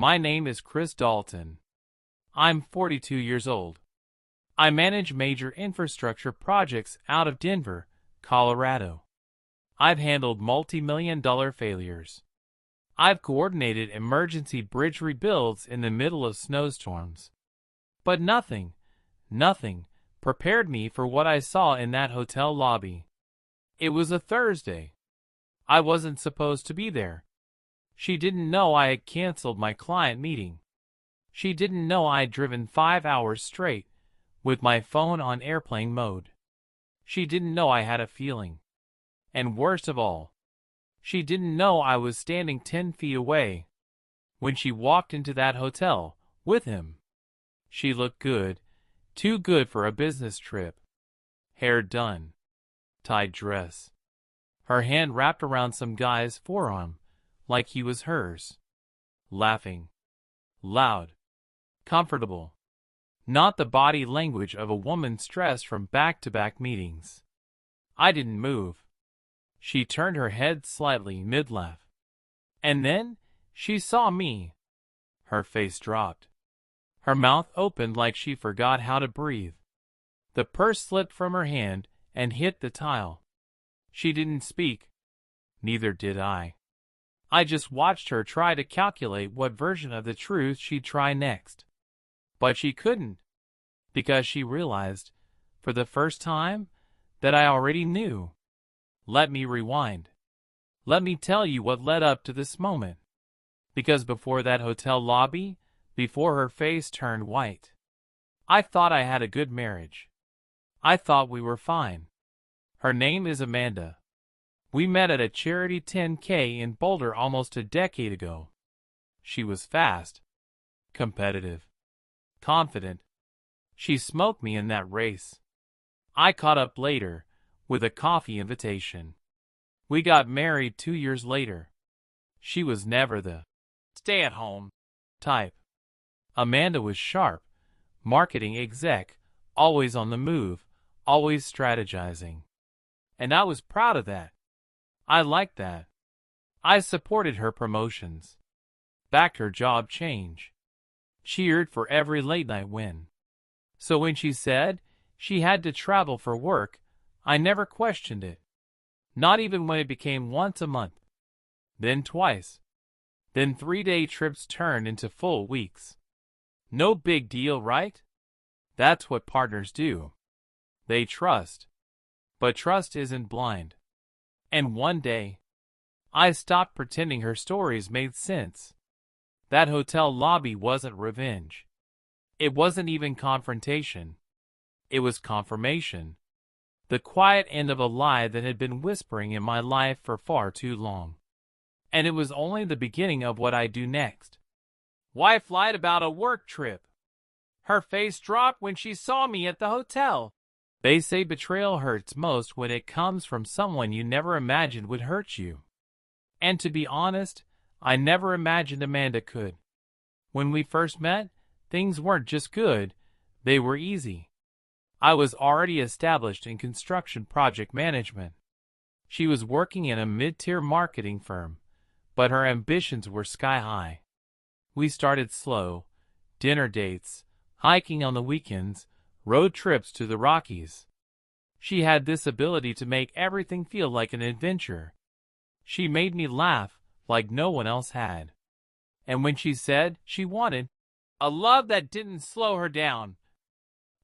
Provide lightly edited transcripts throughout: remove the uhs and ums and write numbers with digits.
My name is Chris Dalton. I'm 42 years old. I manage major infrastructure projects out of Denver, Colorado. I've handled multi-million-dollar failures. I've coordinated emergency bridge rebuilds in the middle of snowstorms. But nothing prepared me for what I saw in that hotel lobby. It was a Thursday. I wasn't supposed to be there. She didn't know I had canceled my client meeting. She didn't know I'd driven 5 hours straight, with my phone on airplane mode. She didn't know I had a feeling. And worst of all, she didn't know I was standing 10 feet away when she walked into that hotel with him. She looked good, too good for a business trip. Hair done. Tied dress. Her hand wrapped around some guy's forearm, like he was hers. Laughing. Loud. Comfortable. Not the body language of a woman stressed from back-to-back meetings. I didn't move. She turned her head slightly mid-laugh. And then she saw me. Her face dropped. Her mouth opened like she forgot how to breathe. The purse slipped from her hand and hit the tile. She didn't speak. Neither did I. I just watched her try to calculate what version of the truth she'd try next. But she couldn't, because she realized, for the first time, that I already knew. Let me rewind. Let me tell you what led up to this moment. Because before that hotel lobby, before her face turned white, I thought I had a good marriage. I thought we were fine. Her name is Amanda. We met at a charity 10K in Boulder almost a decade ago. She was fast, competitive, confident. She smoked me in that race. I caught up later, with a coffee invitation. We got married 2 years later. She was never the stay-at-home type. Amanda was sharp, marketing exec, always on the move, always strategizing. And I was proud of that. I liked that. I supported her promotions, backed her job change, cheered for every late-night win. So when she said she had to travel for work, I never questioned it. Not even when it became once a month. Then twice. Then 3-day trips turned into full weeks. No big deal, right? That's what partners do. They trust. But trust isn't blind. And one day, I stopped pretending her stories made sense. That hotel lobby wasn't revenge. It wasn't even confrontation. It was confirmation. The quiet end of a lie that had been whispering in my life for far too long. And it was only the beginning of what I'd do next. Wife lied about a work trip. Her face dropped when she saw me at the hotel. They say betrayal hurts most when it comes from someone you never imagined would hurt you. And to be honest, I never imagined Amanda could. When we first met, things weren't just good, they were easy. I was already established in construction project management. She was working in a mid-tier marketing firm, but her ambitions were sky-high. We started slow, dinner dates, hiking on the weekends, road trips to the Rockies. She had this ability to make everything feel like an adventure. She made me laugh like no one else had. And when she said she wanted a love that didn't slow her down,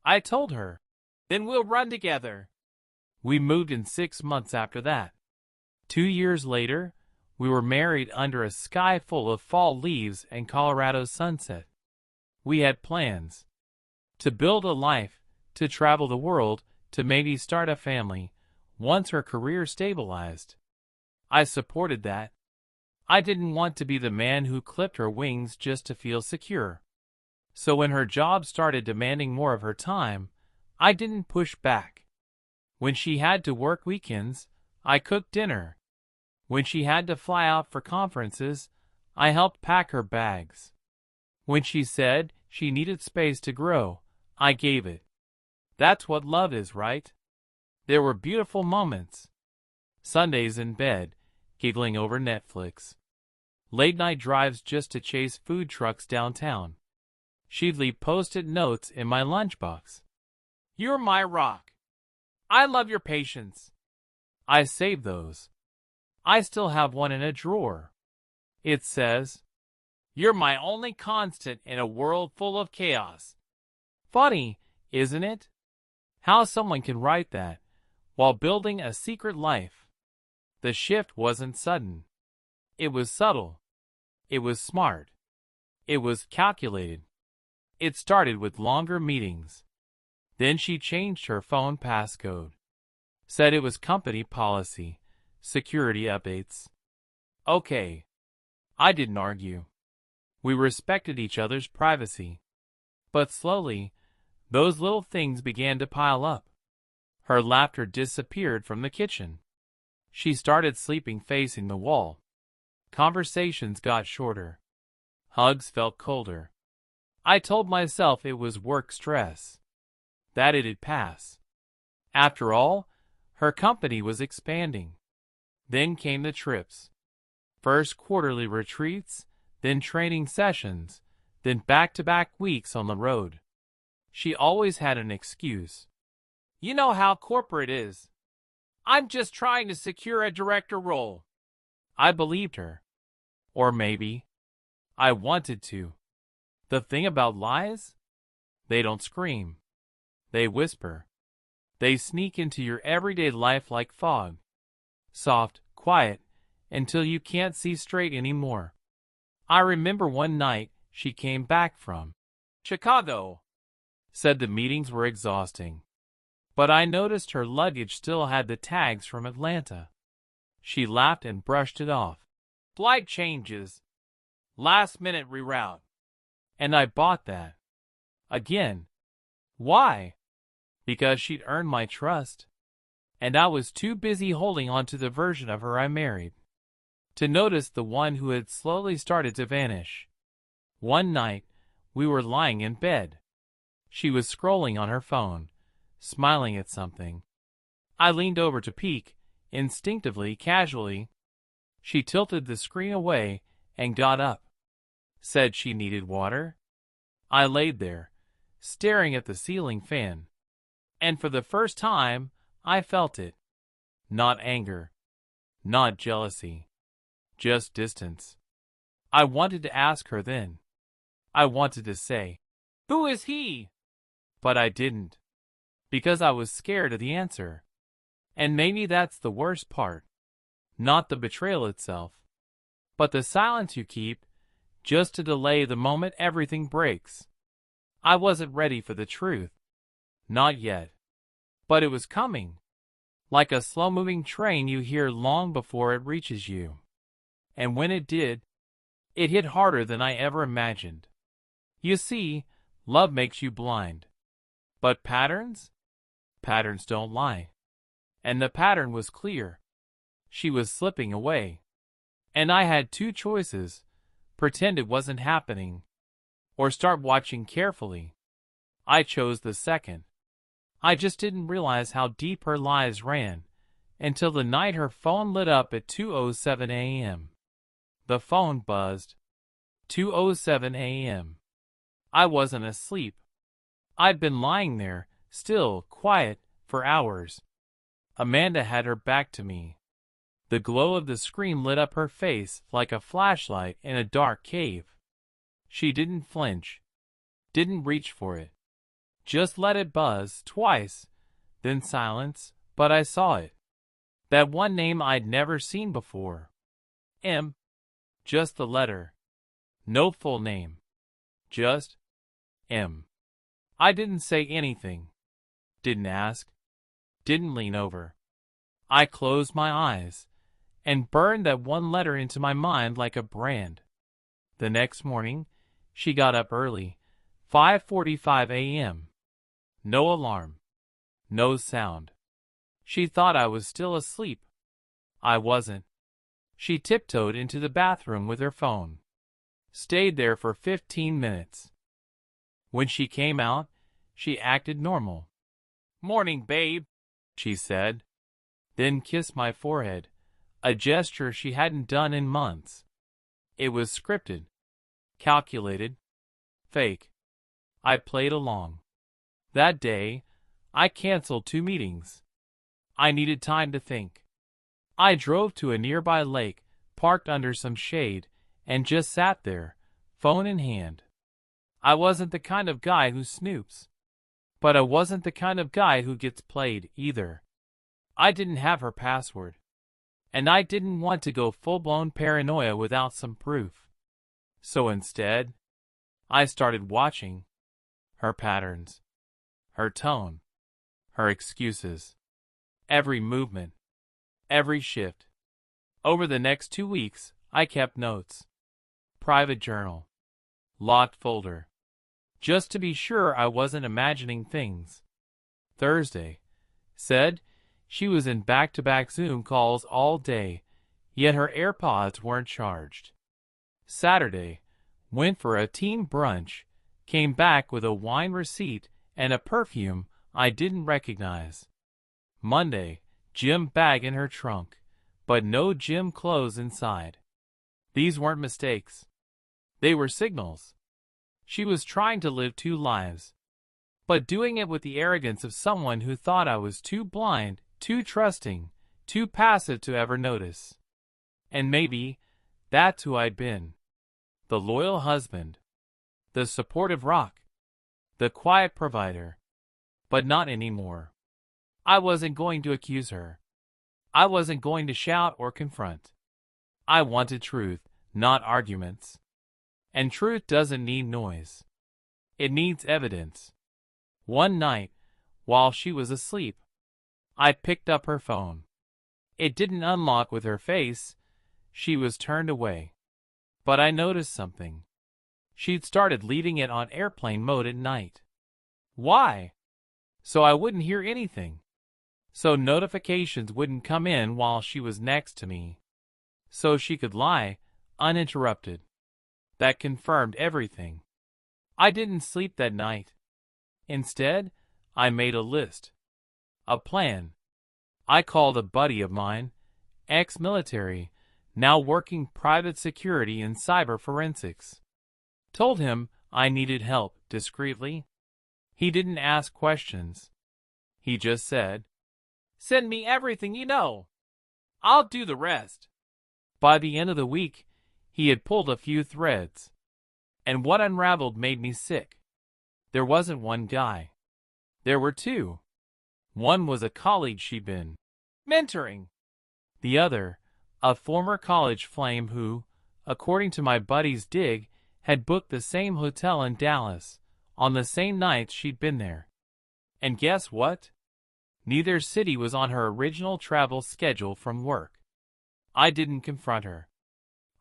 I told her, then we'll run together. We moved in 6 months after that. 2 years later, we were married under a sky full of fall leaves and Colorado sunset. We had plans. To build a life, to travel the world, to maybe start a family, once her career stabilized. I supported that. I didn't want to be the man who clipped her wings just to feel secure. So when her job started demanding more of her time, I didn't push back. When she had to work weekends, I cooked dinner. When she had to fly out for conferences, I helped pack her bags. When she said she needed space to grow, I gave it. That's what love is, right? There were beautiful moments. Sundays in bed, giggling over Netflix. Late-night drives just to chase food trucks downtown. She'd leave post-it notes in my lunchbox. "You're my rock. I love your patience." I saved those. I still have one in a drawer. It says, "You're my only constant in a world full of chaos." Funny, isn't it? How someone can write that while building a secret life. The shift wasn't sudden. It was subtle. It was smart. It was calculated. It started with longer meetings. Then she changed her phone passcode. Said it was company policy, security updates. Okay. I didn't argue. We respected each other's privacy. But slowly, those little things began to pile up. Her laughter disappeared from the kitchen. She started sleeping facing the wall. Conversations got shorter. Hugs felt colder. I told myself it was work stress, that it'd pass. After all, her company was expanding. Then came the trips. First quarterly retreats, then training sessions, then back-to-back weeks on the road. She always had an excuse. "You know how corporate is. I'm just trying to secure a director role." I believed her. Or maybe I wanted to. The thing about lies? They don't scream. They whisper. They sneak into your everyday life like fog. Soft, quiet, until you can't see straight anymore. I remember one night she came back from Chicago. Said the meetings were exhausting. But I noticed her luggage still had the tags from Atlanta. She laughed and brushed it off. "Flight changes. Last minute reroute." And I bought that. Again. Why? Because she'd earned my trust. And I was too busy holding on to the version of her I married to notice the one who had slowly started to vanish. One night, we were lying in bed. She was scrolling on her phone, smiling at something. I leaned over to peek, instinctively, casually. She tilted the screen away and got up. Said she needed water. I laid there, staring at the ceiling fan. And for the first time, I felt it. Not anger. Not jealousy. Just distance. I wanted to ask her then. I wanted to say, "Who is he?" But I didn't. Because I was scared of the answer. And maybe that's the worst part. Not the betrayal itself, but the silence you keep just to delay the moment everything breaks. I wasn't ready for the truth. Not yet. But it was coming. Like a slow-moving train you hear long before it reaches you. And when it did, it hit harder than I ever imagined. You see, love makes you blind. But patterns? Patterns don't lie. And the pattern was clear. She was slipping away. And I had two choices: pretend it wasn't happening, or start watching carefully. I chose the second. I just didn't realize how deep her lies ran until the night her phone lit up at 2:07 a.m. The phone buzzed. 2:07 a.m. I wasn't asleep. I'd been lying there, still, quiet, for hours. Amanda had her back to me. The glow of the screen lit up her face like a flashlight in a dark cave. She didn't flinch. Didn't reach for it. Just let it buzz twice, then silence, but I saw it. That one name I'd never seen before. M. Just the letter. No full name. Just M. I didn't say anything. Didn't ask. Didn't lean over. I closed my eyes and burned that one letter into my mind like a brand. The next morning, she got up early, 5:45 a.m. No alarm. No sound. She thought I was still asleep. I wasn't. She tiptoed into the bathroom with her phone. Stayed there for 15 minutes. When she came out, she acted normal. "Morning, babe," she said. Then kissed my forehead, a gesture she hadn't done in months. It was scripted, calculated, fake. I played along. That day, I canceled 2 meetings. I needed time to think. I drove to a nearby lake, parked under some shade, and just sat there, phone in hand. I wasn't the kind of guy who snoops. But I wasn't the kind of guy who gets played, either. I didn't have her password. And I didn't want to go full-blown paranoia without some proof. So instead, I started watching her patterns, her tone, her excuses, every movement, every shift. Over the next 2 weeks, I kept notes. Private journal. Locked folder. Just to be sure I wasn't imagining things. Thursday. Said she was in back-to-back Zoom calls all day, yet her AirPods weren't charged. Saturday. Went for a team brunch, came back with a wine receipt and a perfume I didn't recognize. Monday. Gym bag in her trunk, but no gym clothes inside. These weren't mistakes. They were signals. She was trying to live 2 lives, but doing it with the arrogance of someone who thought I was too blind, too trusting, too passive to ever notice. And maybe that's who I'd been. The loyal husband. The supportive rock. The quiet provider. But not anymore. I wasn't going to accuse her. I wasn't going to shout or confront. I wanted truth, not arguments. And truth doesn't need noise. It needs evidence. One night, while she was asleep, I picked up her phone. It didn't unlock with her face. She was turned away. But I noticed something. She'd started leaving it on airplane mode at night. Why? So I wouldn't hear anything. So notifications wouldn't come in while she was next to me. So she could lie, uninterrupted. That confirmed everything. I didn't sleep that night. Instead, I made a list. A plan. I called a buddy of mine, ex-military, now working private security in cyber forensics. Told him I needed help discreetly. He didn't ask questions. He just said, "Send me everything you know. I'll do the rest." By the end of the week, he had pulled a few threads. And what unraveled made me sick. There wasn't one guy. There were 2. One was a colleague she'd been mentoring. The other, a former college flame who, according to my buddy's dig, had booked the same hotel in Dallas on the same nights she'd been there. And guess what? Neither city was on her original travel schedule from work. I didn't confront her.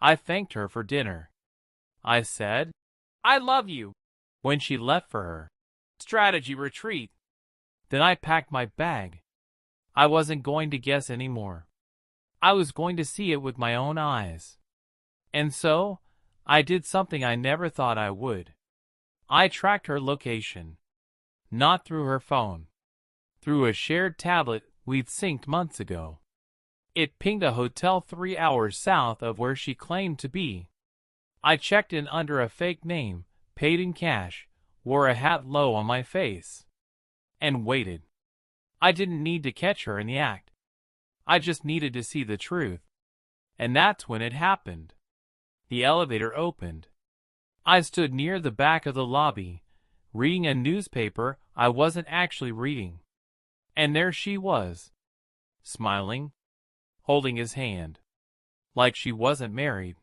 I thanked her for dinner. I said, "I love you," when she left for her strategy retreat. Then I packed my bag. I wasn't going to guess anymore. I was going to see it with my own eyes. And so, I did something I never thought I would. I tracked her location. Not through her phone. Through a shared tablet we'd synced months ago. It pinged a hotel 3 hours south of where she claimed to be. I checked in under a fake name, paid in cash, wore a hat low on my face, and waited. I didn't need to catch her in the act. I just needed to see the truth. And that's when it happened. The elevator opened. I stood near the back of the lobby, reading a newspaper I wasn't actually reading. And there she was, smiling, holding his hand, like she wasn't married,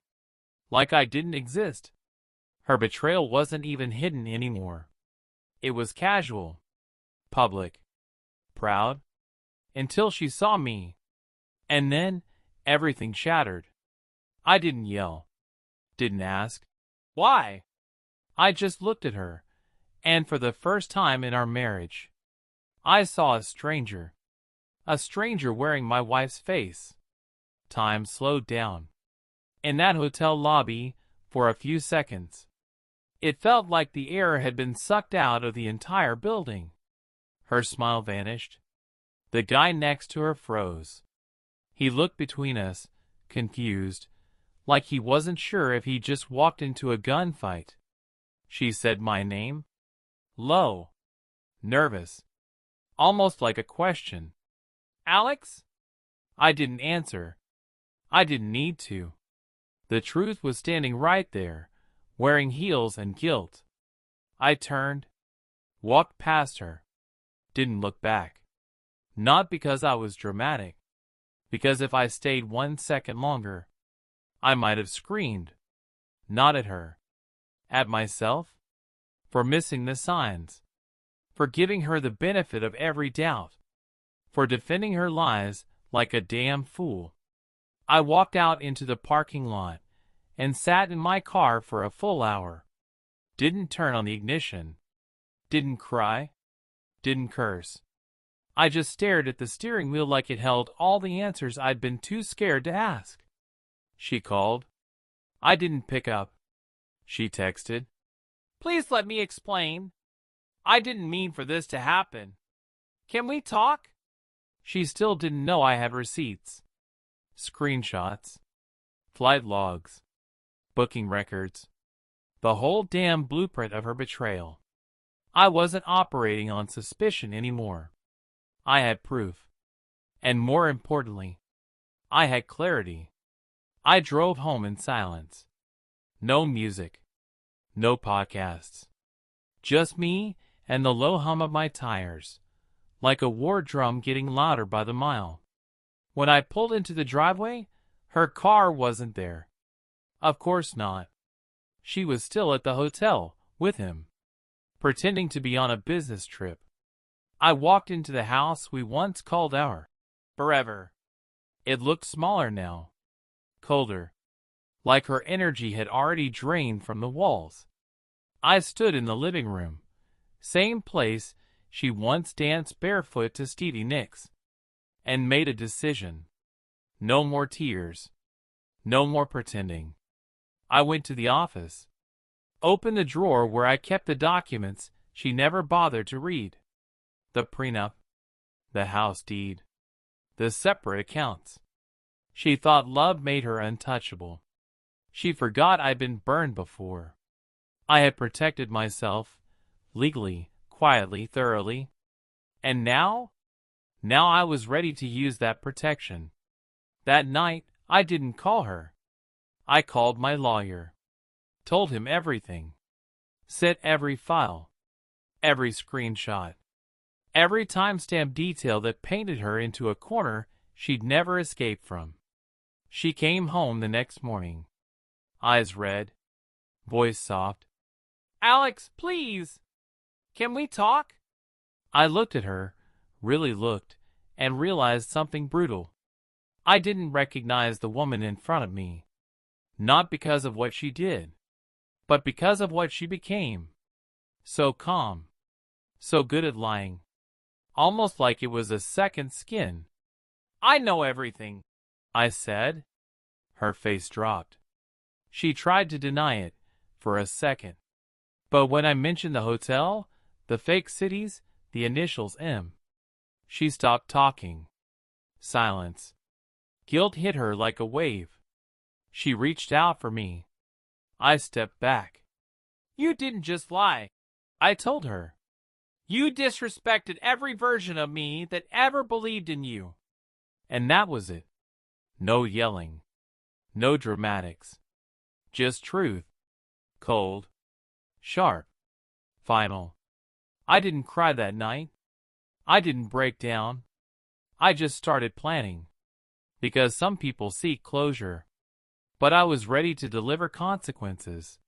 like I didn't exist. Her betrayal wasn't even hidden anymore. It was casual, public, proud, until she saw me. And then, everything shattered. I didn't yell, didn't ask, why? I just looked at her, and for the first time in our marriage, I saw a stranger wearing my wife's face. Time slowed down. In that hotel lobby, for a few seconds, it felt like the air had been sucked out of the entire building. Her smile vanished. The guy next to her froze. He looked between us, confused, like he wasn't sure if he just walked into a gunfight. She said my name, low, nervous, almost like a question. Alex? I didn't answer. I didn't need to. The truth was standing right there, wearing heels and guilt. I turned, walked past her, didn't look back. Not because I was dramatic, because if I stayed 1 second longer, I might have screamed. Not at her. At myself. For missing the signs. For giving her the benefit of every doubt. For defending her lies like a damn fool. I walked out into the parking lot and sat in my car for a full hour. Didn't turn on the ignition. Didn't cry. Didn't curse. I just stared at the steering wheel like it held all the answers I'd been too scared to ask. She called. I didn't pick up. She texted. Please let me explain. I didn't mean for this to happen. Can we talk? She still didn't know I had receipts, screenshots, flight logs, booking records, the whole damn blueprint of her betrayal. I wasn't operating on suspicion anymore. I had proof. And more importantly, I had clarity. I drove home in silence. No music. No podcasts. Just me and the low hum of my tires, like a war drum getting louder by the mile. When I pulled into the driveway, her car wasn't there. Of course not. She was still at the hotel, with him, pretending to be on a business trip. I walked into the house we once called our forever. It looked smaller now, colder, like her energy had already drained from the walls. I stood in the living room, same place she once danced barefoot to Stevie Nicks, and made a decision. No more tears. No more pretending. I went to the office, opened the drawer where I kept the documents she never bothered to read. The prenup, the house deed, the separate accounts. She thought love made her untouchable. She forgot I'd been burned before. I had protected myself, legally, quietly, thoroughly. And now? Now I was ready to use that protection. That night, I didn't call her. I called my lawyer. Told him everything. Set every file. Every screenshot. Every timestamp detail that painted her into a corner she'd never escape from. She came home the next morning. Eyes red. Voice soft. Alex, please! Can we talk? I looked at her, really looked, and realized something brutal. I didn't recognize the woman in front of me. Not because of what she did, but because of what she became. So calm. So good at lying. Almost like it was a second skin. I know everything, I said. Her face dropped. She tried to deny it for a second. But when I mentioned the hotel, the fake cities, the initials M, she stopped talking. Silence. Guilt hit her like a wave. She reached out for me. I stepped back. You didn't just lie, I told her. You disrespected every version of me that ever believed in you. And that was it. No yelling. No dramatics. Just truth. Cold. Sharp. Final. I didn't cry that night. I didn't break down. I just started planning. Because some people seek closure. But I was ready to deliver consequences.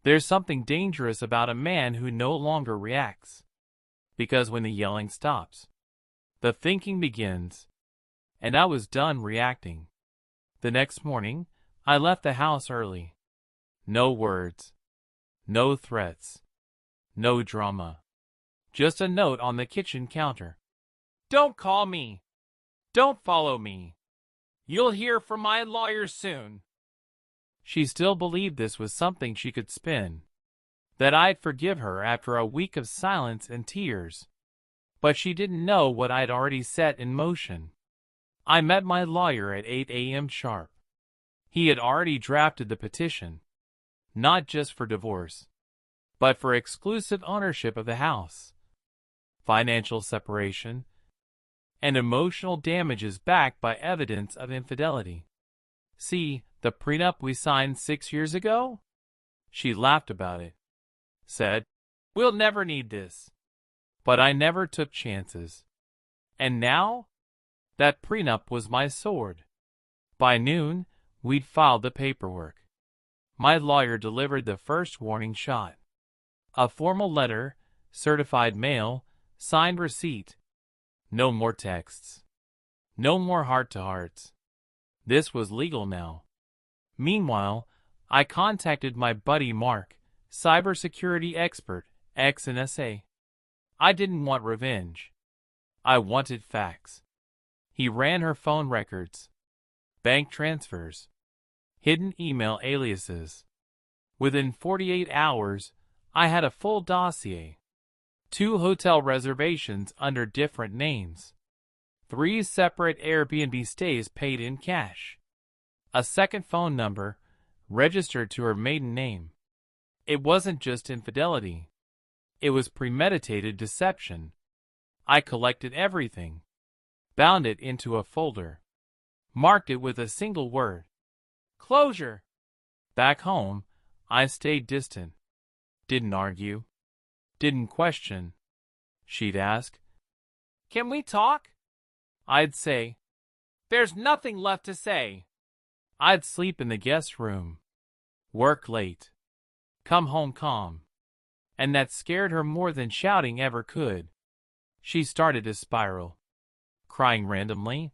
There's something dangerous about a man who no longer reacts. Because when the yelling stops, the thinking begins. And I was done reacting. The next morning, I left the house early. No words. No threats. No drama. Just a note on the kitchen counter. Don't call me. Don't follow me. You'll hear from my lawyer soon. She still believed this was something she could spin. That I'd forgive her after a week of silence and tears. But she didn't know what I'd already set in motion. I met my lawyer at 8 a.m. sharp. He had already drafted the petition, not just for divorce, but for exclusive ownership of the house, financial separation, and emotional damages backed by evidence of infidelity. See, the prenup we signed 6 years ago? She laughed about it, said, "We'll never need this." But I never took chances. And now? That prenup was my sword. By noon, we'd filed the paperwork. My lawyer delivered the first warning shot. A formal letter, certified mail, signed receipt. No more texts. No more heart-to-hearts. This was legal now. Meanwhile, I contacted my buddy Mark, cybersecurity expert, ex-NSA. I didn't want revenge. I wanted facts. He ran her phone records, bank transfers, hidden email aliases. Within 48 hours, I had a full dossier. 2 hotel reservations under different names. 3 separate Airbnb stays paid in cash. A second phone number, registered to her maiden name. It wasn't just infidelity. It was premeditated deception. I collected everything, bound it into a folder, marked it with a single word: closure. Back home, I stayed distant. Didn't argue. Didn't question. She'd ask, "Can we talk?" I'd say, "There's nothing left to say." I'd sleep in the guest room, work late, come home calm. And that scared her more than shouting ever could. She started to spiral, crying randomly,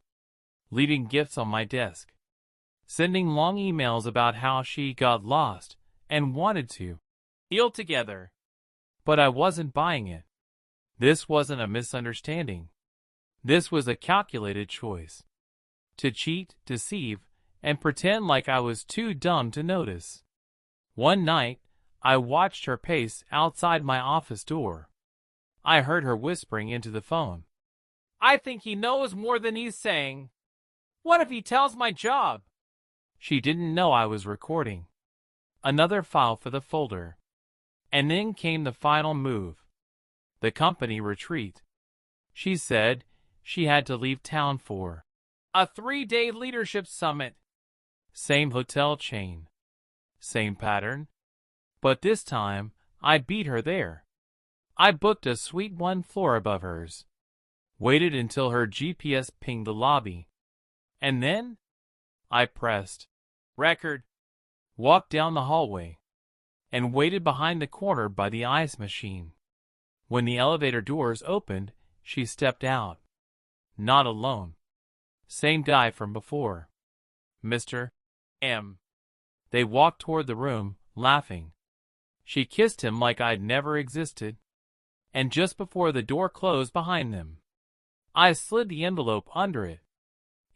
leaving gifts on my desk, sending long emails about how she got lost and wanted to heal together. But I wasn't buying it. This wasn't a misunderstanding. This was a calculated choice. To cheat, deceive, and pretend like I was too dumb to notice. One night, I watched her pace outside my office door. I heard her whispering into the phone, "I think he knows more than he's saying. What if he tells my job?" She didn't know I was recording. Another file for the folder. And then came the final move. The company retreat. She said she had to leave town for a 3-day leadership summit. Same hotel chain. Same pattern. But this time, I beat her there. I booked a suite 1 floor above hers. Waited until her GPS pinged the lobby. And then, I pressed record, walked down the hallway, and waited behind the corner by the ice machine. When the elevator doors opened, she stepped out. Not alone. Same guy from before. Mr. M. They walked toward the room, laughing. She kissed him like I'd never existed. And just before the door closed behind them, I slid the envelope under it.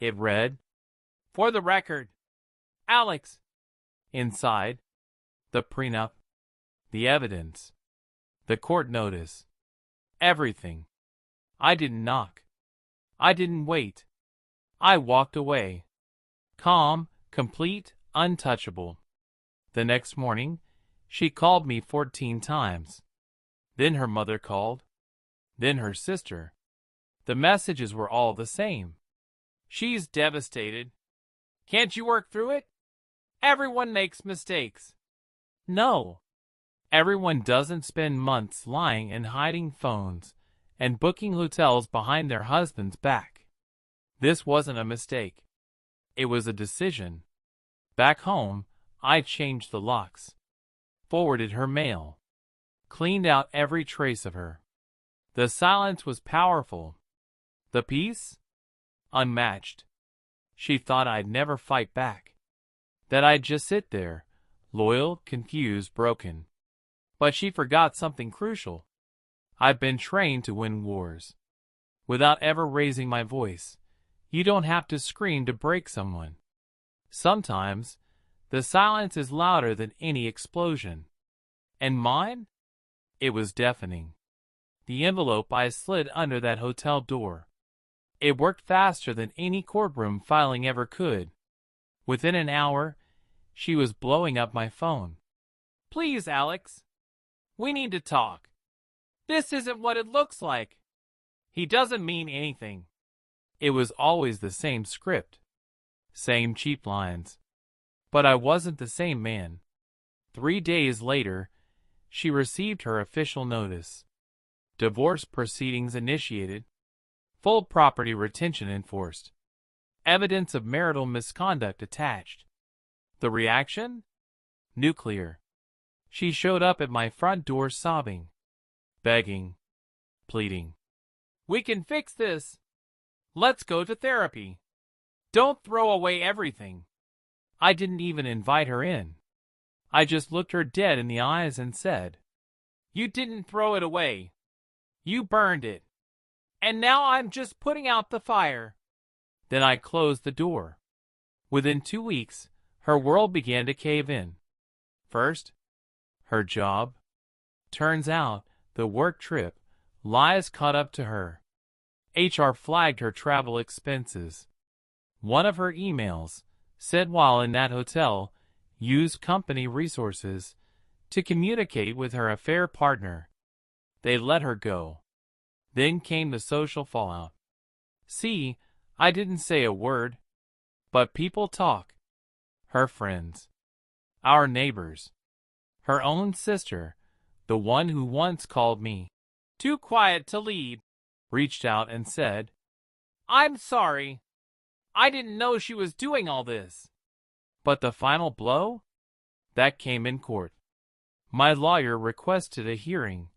It read, "For the record, Alex." Inside, the prenup, the evidence, the court notice, everything. I didn't knock. I didn't wait. I walked away. Calm, complete, untouchable. The next morning, she called me 14 times. Then her mother called. Then her sister. The messages were all the same. "She's devastated. Can't you work through it? Everyone makes mistakes." No. Everyone doesn't spend months lying and hiding phones and booking hotels behind their husband's back. This wasn't a mistake. It was a decision. Back home, I changed the locks, forwarded her mail, cleaned out every trace of her. The silence was powerful. The peace? Unmatched. She thought I'd never fight back, that I'd just sit there, loyal, confused, broken. But she forgot something crucial. I've been trained to win wars without ever raising my voice. You don't have to scream to break someone. Sometimes, the silence is louder than any explosion. And mine? It was deafening. The envelope I slid under that hotel door. It worked faster than any courtroom filing ever could. Within an hour, she was blowing up my phone. "Please, Alex. We need to talk. This isn't what it looks like. He doesn't mean anything." It was always the same script. Same cheap lines. But I wasn't the same man. 3 days later, she received her official notice. Divorce proceedings initiated. Full property retention enforced. Evidence of marital misconduct attached. The reaction? Nuclear. She showed up at my front door sobbing, begging, pleading. "We can fix this. Let's go to therapy. Don't throw away everything." I didn't even invite her in. I just looked her dead in the eyes and said, "You didn't throw it away. You burned it. And now I'm just putting out the fire." Then I closed the door. Within 2 weeks, her world began to cave in. First, her job. Turns out, the work trip, lies caught up to her. HR flagged her travel expenses. One of her emails said while in that hotel, used company resources to communicate with her affair partner. They let her go. Then came the social fallout. See, I didn't say a word. But people talk. Her friends. Our neighbors. Her own sister, the one who once called me too quiet to lead, reached out and said, "I'm sorry. I didn't know she was doing all this." But the final blow? That came in court. My lawyer requested a hearing,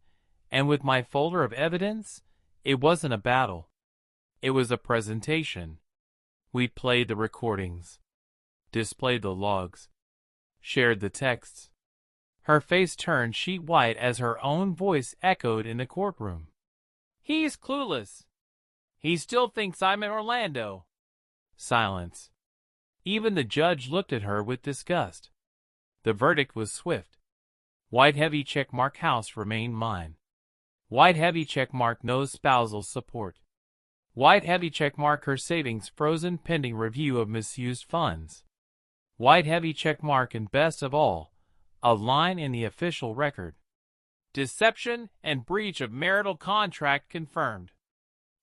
and with my folder of evidence, it wasn't a battle. It was a presentation. We played the recordings, displayed the logs, shared the texts. Her face turned sheet white as her own voice echoed in the courtroom. "He's clueless. He still thinks I'm in Orlando." Silence. Even the judge looked at her with disgust. The verdict was swift. White heavy checkmark house remained mine. White heavy checkmark no spousal support. White heavy checkmark her savings frozen pending review of misused funds. White heavy checkmark and best of all, a line in the official record. Deception and breach of marital contract confirmed.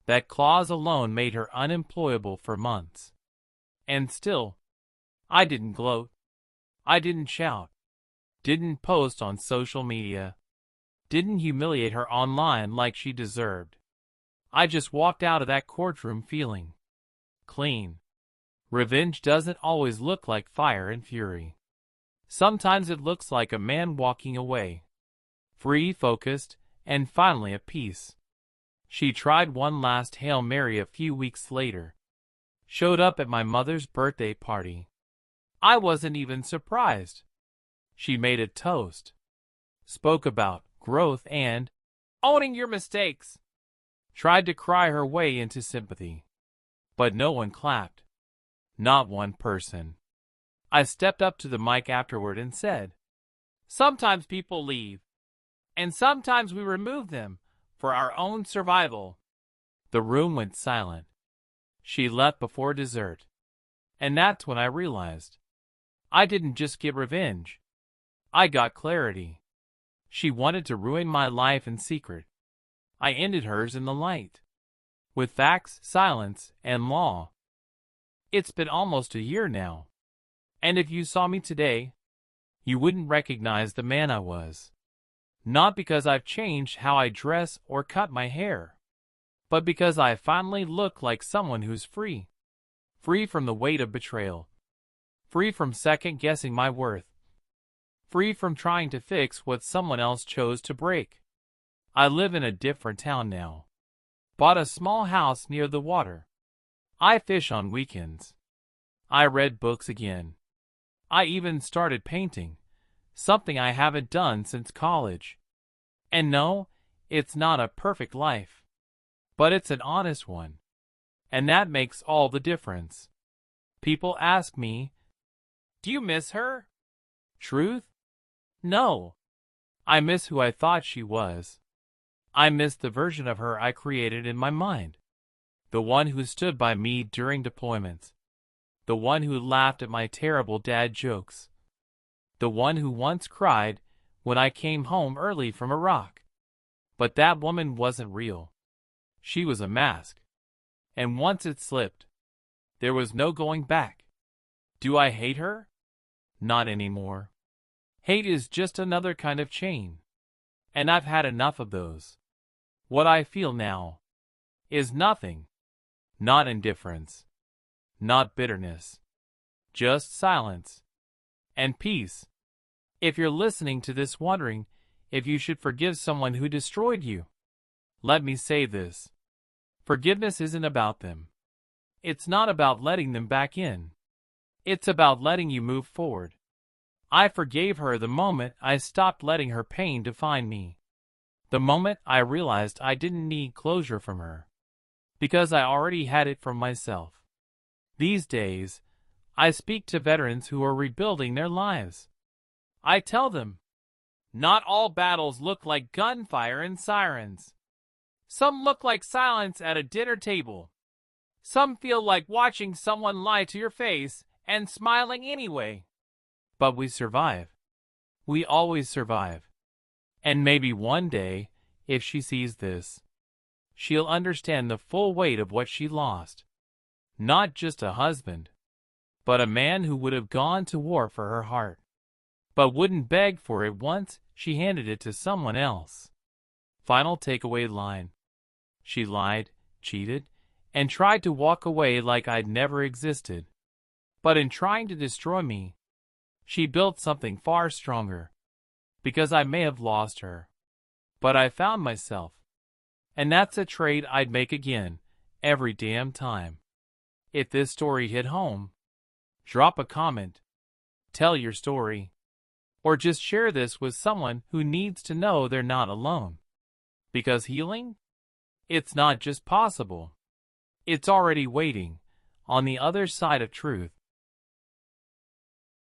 That clause alone made her unemployable for months. And still, I didn't gloat. I didn't shout. Didn't post on social media. Didn't humiliate her online like she deserved. I just walked out of that courtroom feeling clean. Revenge doesn't always look like fire and fury. Sometimes it looks like a man walking away, free, focused, and finally at peace. She tried one last Hail Mary a few weeks later. Showed up at my mother's birthday party. I wasn't even surprised. She made a toast. Spoke about growth and owning your mistakes. Tried to cry her way into sympathy. But no one clapped. Not one person. I stepped up to the mic afterward and said, "Sometimes people leave, and sometimes we remove them for our own survival." The room went silent. She left before dessert. And that's when I realized I didn't just get revenge. I got clarity. She wanted to ruin my life in secret. I ended hers in the light. With facts, silence, and law. It's been almost a year now. And if you saw me today, you wouldn't recognize the man I was. Not because I've changed how I dress or cut my hair, but because I finally look like someone who's free. Free from the weight of betrayal. Free from second-guessing my worth. Free from trying to fix what someone else chose to break. I live in a different town now. Bought a small house near the water. I fish on weekends. I read books again. I even started painting, something I haven't done since college. And no, it's not a perfect life, but it's an honest one. And that makes all the difference. People ask me, "Do you miss her?" Truth? No. I miss who I thought she was. I miss the version of her I created in my mind. The one who stood by me during deployments. The one who laughed at my terrible dad jokes. The one who once cried when I came home early from Iraq. But that woman wasn't real. She was a mask. And once it slipped, there was no going back. Do I hate her? Not anymore. Hate is just another kind of chain. And I've had enough of those. What I feel now is nothing. Not indifference. Not bitterness. Just silence. And peace. If you're listening to this wondering if you should forgive someone who destroyed you, let me say this. Forgiveness isn't about them. It's not about letting them back in. It's about letting you move forward. I forgave her the moment I stopped letting her pain define me. The moment I realized I didn't need closure from her, because I already had it from myself. These days, I speak to veterans who are rebuilding their lives. I tell them, not all battles look like gunfire and sirens. Some look like silence at a dinner table. Some feel like watching someone lie to your face and smiling anyway. But we survive. We always survive. And maybe one day, if she sees this, she'll understand the full weight of what she lost. Not just a husband, but a man who would have gone to war for her heart, but wouldn't beg for it once she handed it to someone else. Final takeaway line. She lied, cheated, and tried to walk away like I'd never existed. But in trying to destroy me, she built something far stronger. Because I may have lost her, but I found myself. And that's a trade I'd make again, every damn time. If this story hit home, drop a comment, tell your story, or just share this with someone who needs to know they're not alone. Because healing? It's not just possible. It's already waiting on the other side of truth.